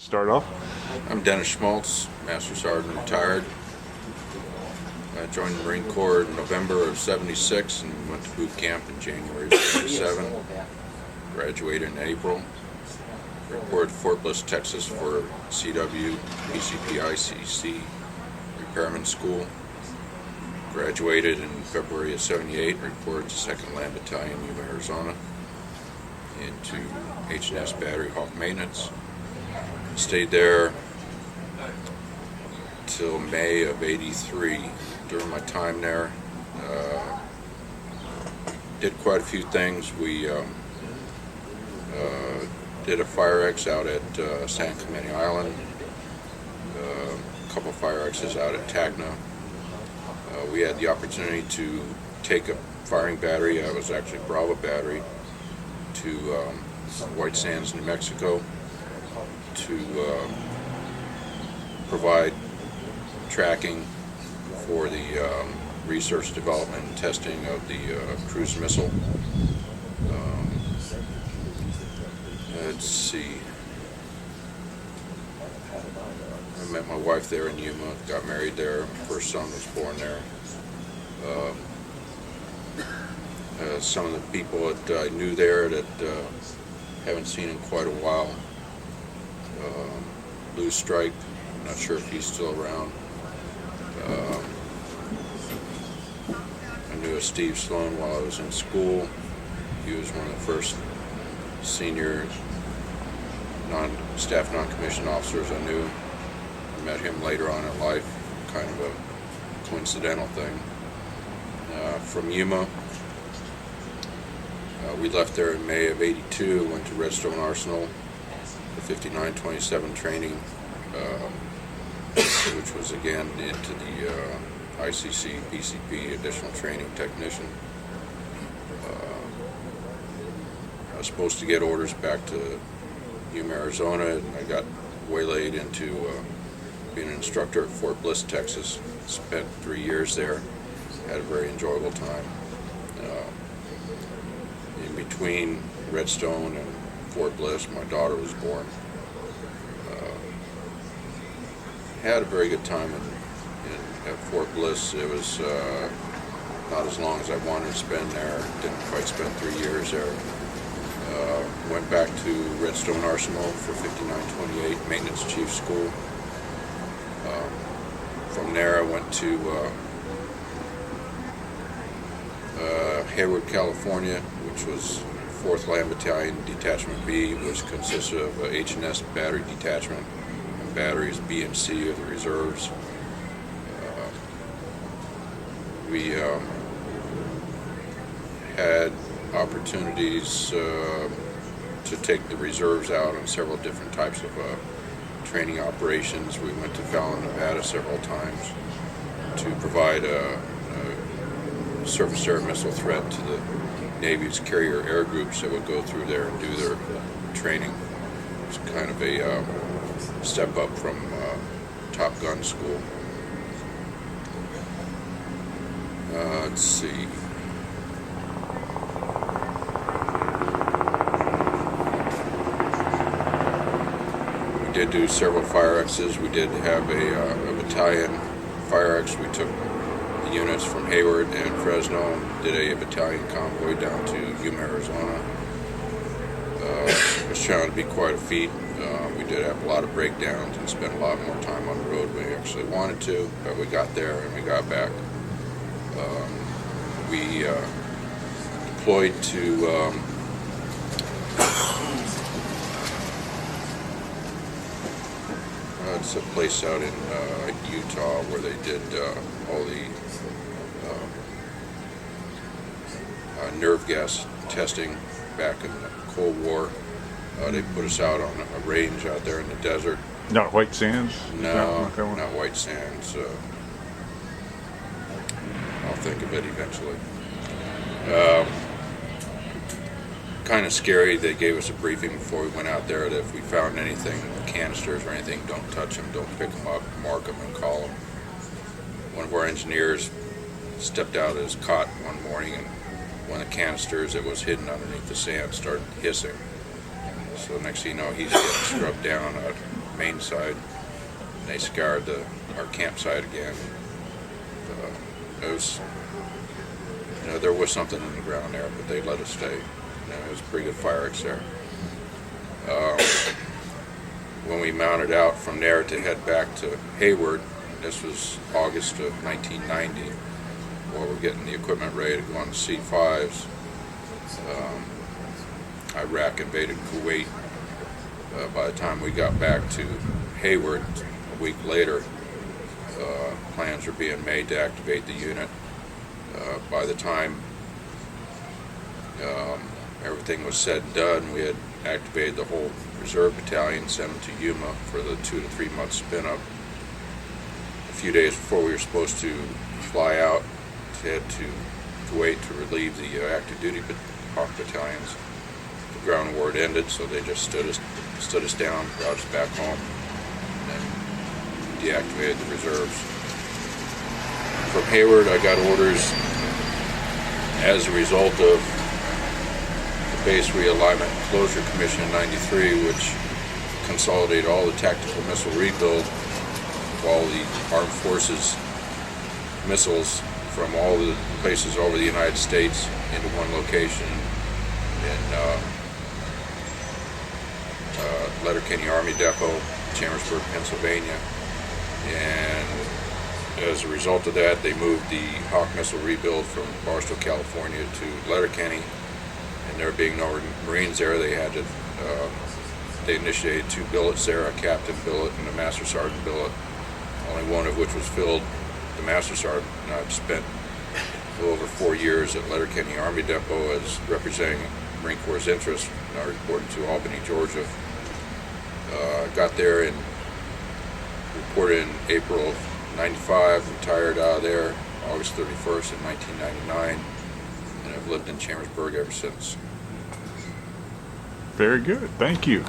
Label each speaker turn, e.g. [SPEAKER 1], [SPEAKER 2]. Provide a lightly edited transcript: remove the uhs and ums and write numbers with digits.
[SPEAKER 1] Start off.
[SPEAKER 2] I'm Dennis Schmaltz, Master Sergeant retired. I joined the Marine Corps in November of '76 and went to boot camp in January of '77. Graduated in April. Reported to Fort Bliss, Texas for CW PCP ICC Repairman School. Graduated in February of '78. Reported to 2nd Land Battalion, Yuma, Arizona, into H&S Battery Hawk Maintenance. Stayed there till May of '83. During my time there, did quite a few things. We did a fire X out at San Clemente Island, a couple fire X's out at Tacna. We had the opportunity to take a firing battery, I was actually Bravo battery, to White Sands, New Mexico, to provide tracking for the research, development, and testing of the cruise missile. Let's see. I met my wife there in Yuma, got married there, first son was born there. Some of the people that I knew there that haven't seen in quite a while. Blue Stripe, I'm not sure if he's still around. I knew a Steve Sloan while I was in school. He was one of the first senior staff non-commissioned officers I knew. I met him later on in life, kind of a coincidental thing. From Yuma, we left there in May of '82, went to Redstone Arsenal for 5927 training, which was again into the ICC, PCP, additional training technician. I was supposed to get orders back to Yuma, Arizona, and I got waylaid into being an instructor at Fort Bliss, Texas. Spent 3 years there, had a very enjoyable time. In between Redstone and Fort Bliss, my daughter was born. Had a very good time at Fort Bliss. It was not as long as I wanted to spend there. Didn't quite spend 3 years there. Went back to Redstone Arsenal for 5928 Maintenance Chief School. From there I went to Hayward, California, which was 4th Land Battalion Detachment B, which consisted of a H&S Battery Detachment and batteries B and C of the reserves. We had opportunities to take the reserves out on several different types of training operations. We went to Fallon, Nevada several times to provide a surface air missile threat to the Navy's carrier air groups that would go through there and do their training. It's kind of a step up from Top Gun school. Let's see. We did do several fire X's. We did have a battalion fire X. We took the units from Hayward and Fresno, did a battalion convoy down to Yuma, Arizona. It was trying to be quite a feat. We did have a lot of breakdowns and spent a lot more time on the road than we actually wanted to, but we got there and we got back. We deployed to it's a place out in Utah where they did all the nerve gas testing back in the Cold War. They put us out on a range out there in the desert.
[SPEAKER 1] Not White Sands?
[SPEAKER 2] No, not White Sands. I'll think of it eventually. Kind of scary. They gave us a briefing before we went out there that if we found anything, canisters or anything, don't touch them, don't pick them up, mark them and call them. One of our engineers stepped out of his cot one morning and one of the canisters that was hidden underneath the sand started hissing. So next thing you know, he's getting struck down a side. And they scoured our campsite again. It was, there was something in the ground there, but they let us stay. It was a pretty good fire X there. When we mounted out from there to head back to Hayward, this was August of 1990, while we're getting the equipment ready to go on the C-5s. Iraq invaded Kuwait. By the time we got back to Hayward, a week later, plans were being made to activate the unit. By the time everything was said and done, we had activated the whole reserve battalion, sent them to Yuma for the 2 to 3 month spin up. A few days before we were supposed to fly out to head to Kuwait to relieve the active duty Hawk battalions, the ground war had ended, so they just stood us down, brought us back home, and then deactivated the reserves. From Hayward, I got orders as a result of the Base Realignment and Closure Commission in '93, which consolidated all the tactical missile rebuild of all the armed forces missiles from all the places over the United States into one location in Letterkenny Army Depot, Chambersburg, Pennsylvania. And as a result of that, they moved the Hawk missile rebuild from Barstow, California to Letterkenny. And there being no Marines there, they initiated 2 billets there, a captain billet and a master sergeant billet, only one of which was filled, the master sergeant. And I've spent a little over 4 years at Letterkenny Army Depot as representing Marine Corps' interests. I reported to Albany, Georgia. Got there and reported in April of '95, retired out of there August 31st in 1999, and I've lived in Chambersburg ever since.
[SPEAKER 1] Very good. Thank you.